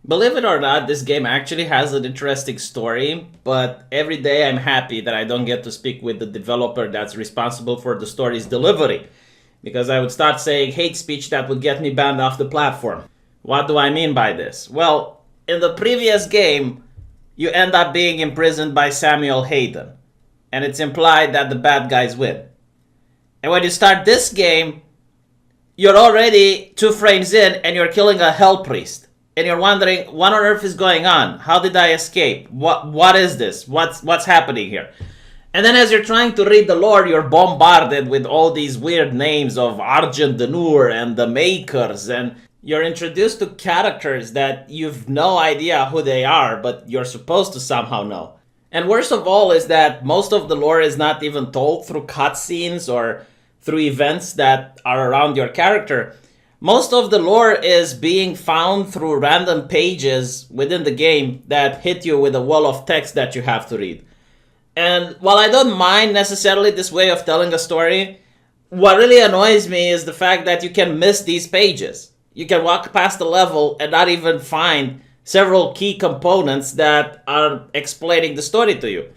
Believe it or not, this game actually has an interesting story, but every day I'm happy that I don't get to speak with the developer that's responsible for the story's delivery, because I would start saying hate speech that would get me banned off the platform. What do I mean by this? Well, in the previous game, you end up being imprisoned by Samuel Hayden, and it's implied that the bad guys win. And when you start this game, you're already 2 frames in and you're killing a hell priest. And you're wondering, what on earth is going on? How did I escape? What is this? What's happening here? And then as you're trying to read the lore, you're bombarded with all these weird names of Argent D'Nur and the Maykrs, and you're introduced to characters that you've no idea who they are, but you're supposed to somehow know. And worst of all is that most of the lore is not even told through cutscenes or through events that are around your character. Most of the lore is being found through random pages within the game that hit you with a wall of text that you have to read. And while I don't mind necessarily this way of telling a story, what really annoys me is the fact that you can miss these pages. You can walk past a level and not even find several key components that are explaining the story to you.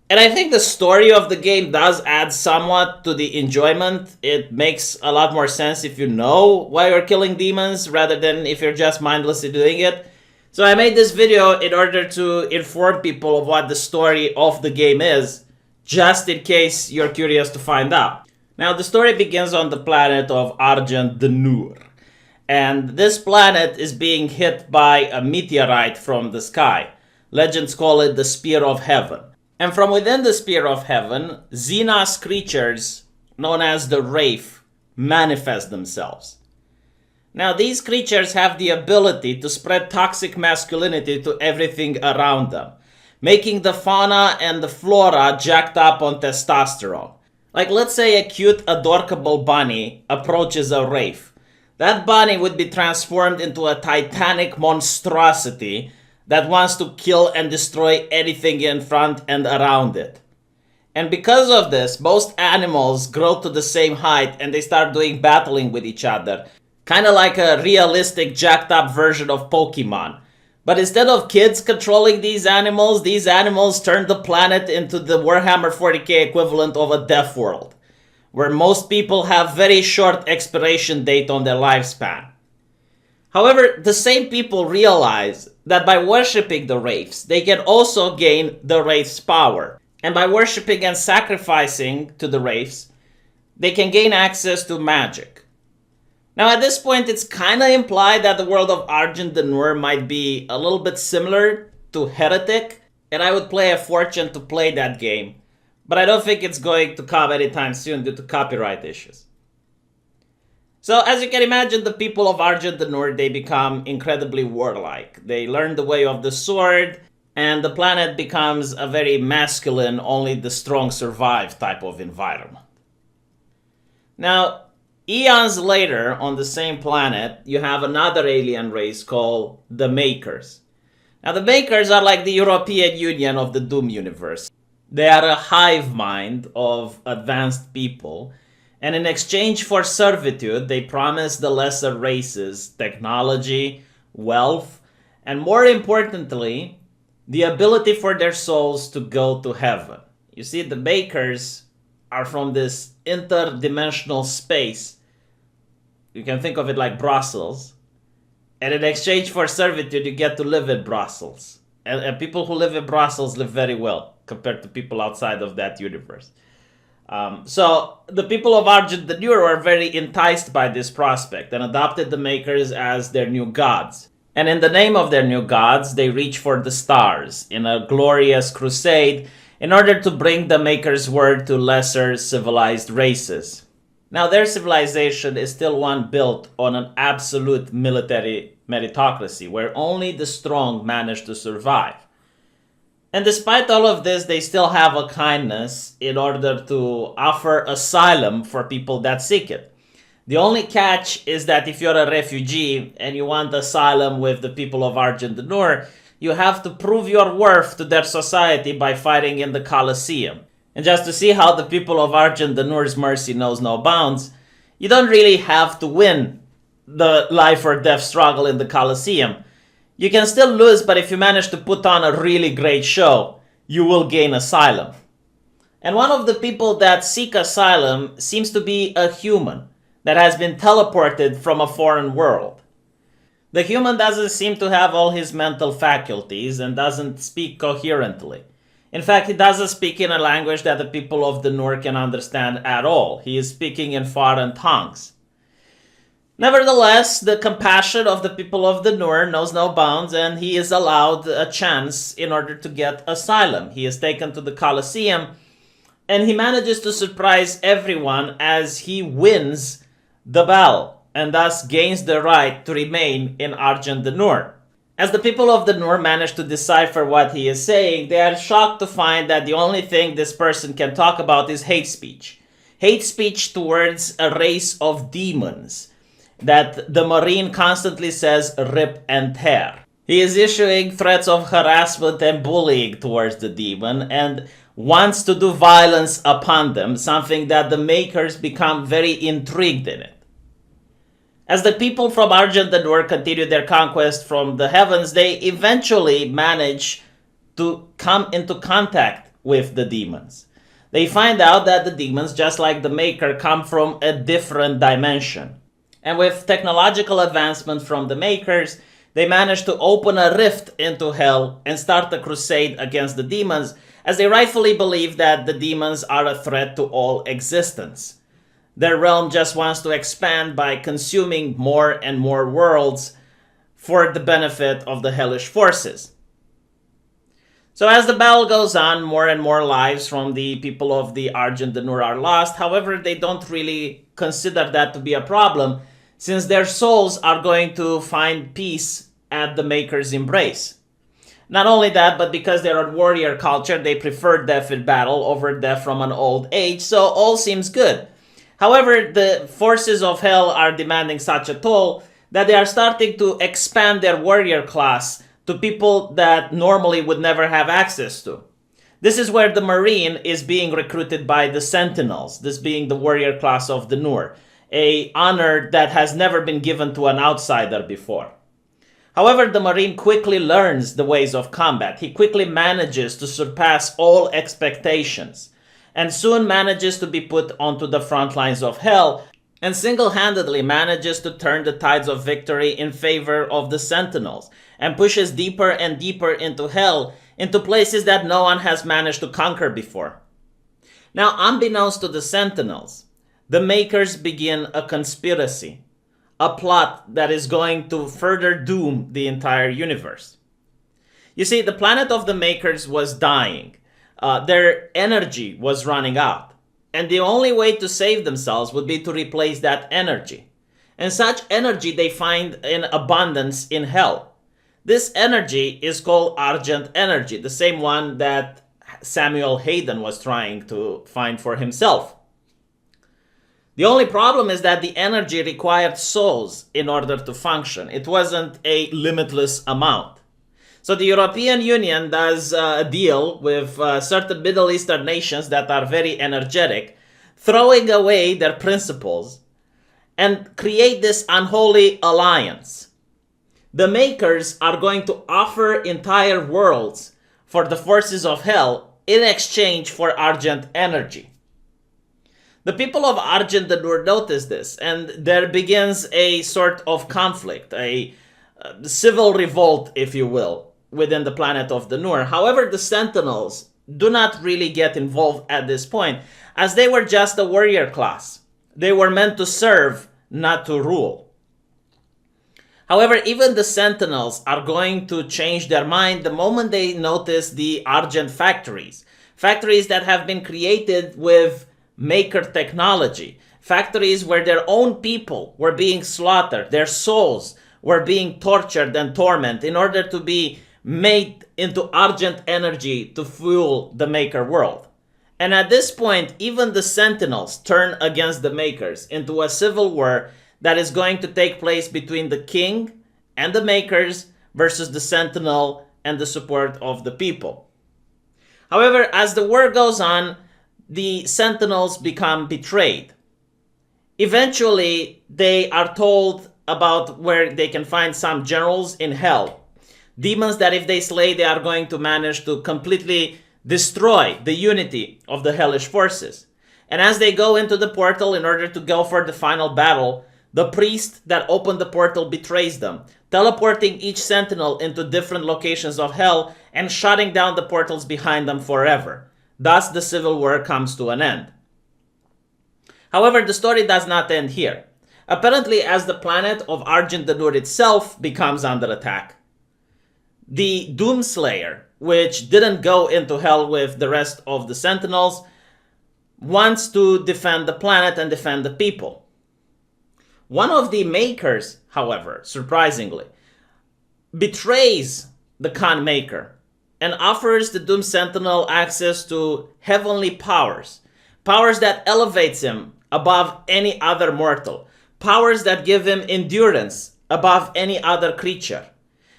And I think the story of the game does add somewhat to the enjoyment. It makes a lot more sense if you know why you're killing demons rather than if you're just mindlessly doing it. So I made this video in order to inform people of what the story of the game is, just in case you're curious to find out. Now, the story begins on the planet of Argent D'Nur. And this planet is being hit by a meteorite from the sky. Legends call it the Spear of Heaven. And from within the Spear of Heaven, Xenos creatures, known as the Wraith, manifest themselves. Now, these creatures have the ability to spread toxic masculinity to everything around them, making the fauna and the flora jacked up on testosterone. Like, let's say a cute, adorable bunny approaches a Wraith. That bunny would be transformed into a titanic monstrosity that wants to kill and destroy anything in front and around it. And because of this, most animals grow to the same height and they start doing battling with each other. Kind of like a realistic jacked up version of Pokemon. But instead of kids controlling these animals turn the planet into the Warhammer 40k equivalent of a death world, where most people have very short expiration date on their lifespan. However, the same people realize that by worshipping the Wraiths, they can also gain the Wraiths' power. And by worshipping and sacrificing to the Wraiths, they can gain access to magic. Now at this point, it's kind of implied that the world of Argent D'Nur might be a little bit similar to Heretic, and I would pay a fortune to play that game. But I don't think it's going to come anytime soon due to copyright issues. So, as you can imagine, the people of Argent D'Nur, they become incredibly warlike. They learn the way of the sword, and the planet becomes a very masculine, only the strong survive type of environment. Now, eons later, on the same planet, you have another alien race called the Maykrs. Now, the Maykrs are like the European Union of the Doom universe. They are a hive mind of advanced people, and in exchange for servitude, they promise the lesser races technology, wealth, and more importantly, the ability for their souls to go to heaven. You see, the Maykrs are from this interdimensional space. You can think of it like Brussels. And in exchange for servitude, you get to live in Brussels. And people who live in Brussels live very well compared to people outside of that universe. So the people of Argent D'Nur were very enticed by this prospect and adopted the Maykrs as their new gods. And in the name of their new gods, they reach for the stars in a glorious crusade in order to bring the Maykrs' word to lesser civilized races. Now their civilization is still one built on an absolute military meritocracy where only the strong manage to survive. And despite all of this, they still have a kindness in order to offer asylum for people that seek it. The only catch is that if you're a refugee and you want asylum with the people of Argent D'Nur, you have to prove your worth to their society by fighting in the Colosseum. And just to see how the people of Argent D'Nur's mercy knows no bounds, you don't really have to win the life or death struggle in the Colosseum. You can still lose, but if you manage to put on a really great show, you will gain asylum. And one of the people that seek asylum seems to be a human that has been teleported from a foreign world. The human doesn't seem to have all his mental faculties and doesn't speak coherently. In fact, he doesn't speak in a language that the people of the D'Nur can understand at all. He is speaking in foreign tongues. Nevertheless, the compassion of the people of the D'Nur knows no bounds, and he is allowed a chance in order to get asylum. He is taken to the Colosseum, and he manages to surprise everyone as he wins the battle, and thus gains the right to remain in Argent D'Nur. As the people of the D'Nur manage to decipher what he is saying, they are shocked to find that the only thing this person can talk about is hate speech. Hate speech towards a race of demons that the Marine constantly says rip and tear. He is issuing threats of harassment and bullying towards the demon and wants to do violence upon them, something that the Maykrs become very intrigued in it. As the people from Argent D'Nur continue their conquest from the heavens, they eventually manage to come into contact with the demons. They find out that the demons, just like the Maykr, come from a different dimension. And with technological advancement from the Maykrs, they manage to open a rift into hell and start a crusade against the demons, as they rightfully believe that the demons are a threat to all existence. Their realm just wants to expand by consuming more and more worlds for the benefit of the hellish forces. So as the battle goes on, more and more lives from the people of the Argent D'Nur are lost. However, they don't really consider that to be a problem, since their souls are going to find peace at the Maker's embrace. Not only that, but because they're a warrior culture, they prefer death in battle over death from an old age, so all seems good. However, the forces of hell are demanding such a toll that they are starting to expand their warrior class to people that normally would never have access to. This is where the Marine is being recruited by the Sentinels, this being the warrior class of the D'Nur, an honor that has never been given to an outsider before. However, the Marine quickly learns the ways of combat. He quickly manages to surpass all expectations, and soon manages to be put onto the front lines of hell, and single-handedly manages to turn the tides of victory in favor of the Sentinels, and pushes deeper and deeper into hell, into places that no one has managed to conquer before. Now, unbeknownst to the Sentinels, the Maykrs begin a conspiracy, a plot that is going to further doom the entire universe. You see, the planet of the Maykrs was dying. Their energy was running out. And the only way to save themselves would be to replace that energy. And such energy they find in abundance in hell. This energy is called Argent energy, the same one that Samuel Hayden was trying to find for himself. The only problem is that the energy required souls in order to function. It wasn't a limitless amount. So the European Union does a deal with certain Middle Eastern nations that are very energetic, throwing away their principles and create this unholy alliance. The Maykrs are going to offer entire worlds for the forces of hell in exchange for Argent energy. The people of Argent D'Nur notice this, and there begins a sort of conflict, a civil revolt, if you will, within the planet of the D'Nur. However, the Sentinels do not really get involved at this point, as they were just a warrior class. They were meant to serve, not to rule. However, even the Sentinels are going to change their mind the moment they notice the Argent factories. Factories that have been created with Maykr technology. Factories where their own people were being slaughtered. Their souls were being tortured and tormented in order to be made into Argent energy to fuel the Maykr world. And at this point, even the Sentinels turn against the Maykrs into a civil war that is going to take place between the king and the Maykrs versus the Sentinel and the support of the people. However, as the war goes on, the Sentinels become betrayed. Eventually, they are told about where they can find some generals in hell. Demons that if they slay, they are going to manage to completely destroy the unity of the hellish forces. And as they go into the portal in order to go for the final battle, the priest that opened the portal betrays them, teleporting each sentinel into different locations of hell and shutting down the portals behind them forever. Thus, the civil war comes to an end. However, the story does not end here. Apparently, as the planet of Argent D'Nur itself becomes under attack, the Doomslayer, which didn't go into hell with the rest of the Sentinels, wants to defend the planet and defend the people. One of the Maykrs, however, surprisingly, betrays the Khan Maykr and offers the Doom Sentinel access to heavenly powers, powers that elevates him above any other mortal, powers that give him endurance above any other creature.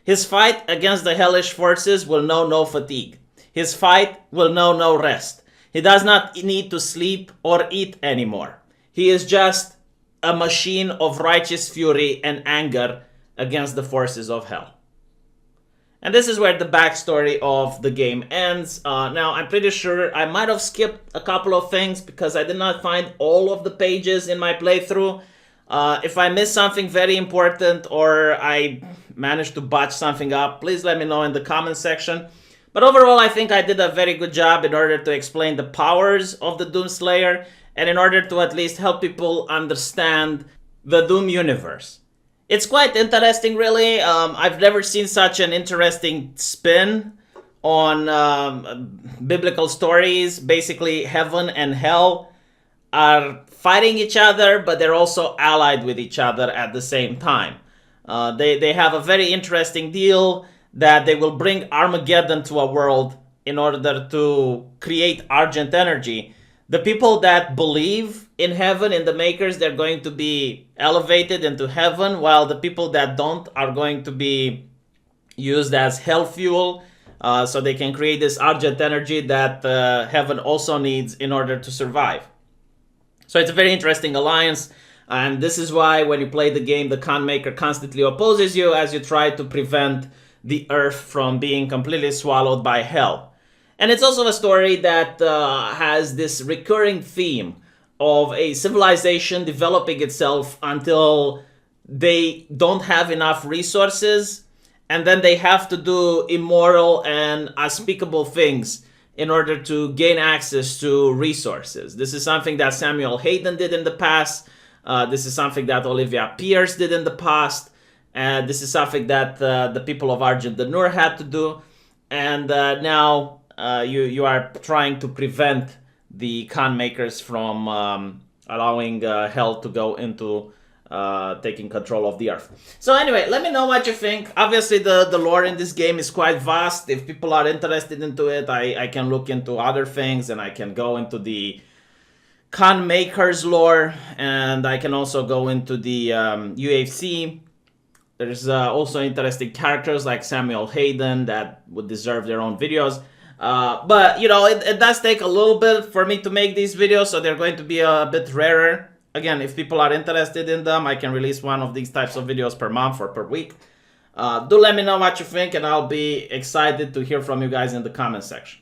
His fight against the hellish forces will know no fatigue. His fight will know no rest. He does not need to sleep or eat anymore. He is just a machine of righteous fury and anger against the forces of hell. And this is where the backstory of the game ends. Now, I'm pretty sure I might have skipped a couple of things because I did not find all of the pages in my playthrough. If I missed something very important or I managed to botch something up, please let me know in the comment section. But overall, I think I did a very good job in order to explain the powers of the Doomslayer and in order to at least help people understand the Doom universe. It's quite interesting, really. I've never seen such an interesting spin on biblical stories. Basically, heaven and hell are fighting each other, but they're also allied with each other at the same time. They have a very interesting deal that they will bring Armageddon to a world in order to create Argent energy. The people that believe in heaven, in the Maykrs, they're going to be elevated into heaven, while the people that don't are going to be used as hell fuel, so they can create this Argent energy that heaven also needs in order to survive. So it's a very interesting alliance, and this is why when you play the game, the Khan Maykr constantly opposes you as you try to prevent the earth from being completely swallowed by hell. And it's also a story that has this recurring theme of a civilization developing itself until they don't have enough resources, and then they have to do immoral and unspeakable things in order to gain access to resources. This is something that Samuel Hayden did in the past. This is something that Olivia Pierce did in the past. And this is something that the people of Argent D'Nur had to do. And now you are trying to prevent the Khan Maykrs from allowing hell to go into taking control of the earth. So anyway, let me know what you think. Obviously, the lore in this game is quite vast. If people are interested into it, I can look into other things, and I can go into the Khan Maykrs lore, and I can also go into the UFC. There's also interesting characters like Samuel Hayden that would deserve their own videos. But, you know, it does take a little bit for me to make these videos, so they're going to be a bit rarer. Again, if people are interested in them, I can release one of these types of videos per month or per week. Do let me know what you think, and I'll be excited to hear from you guys in the comment section.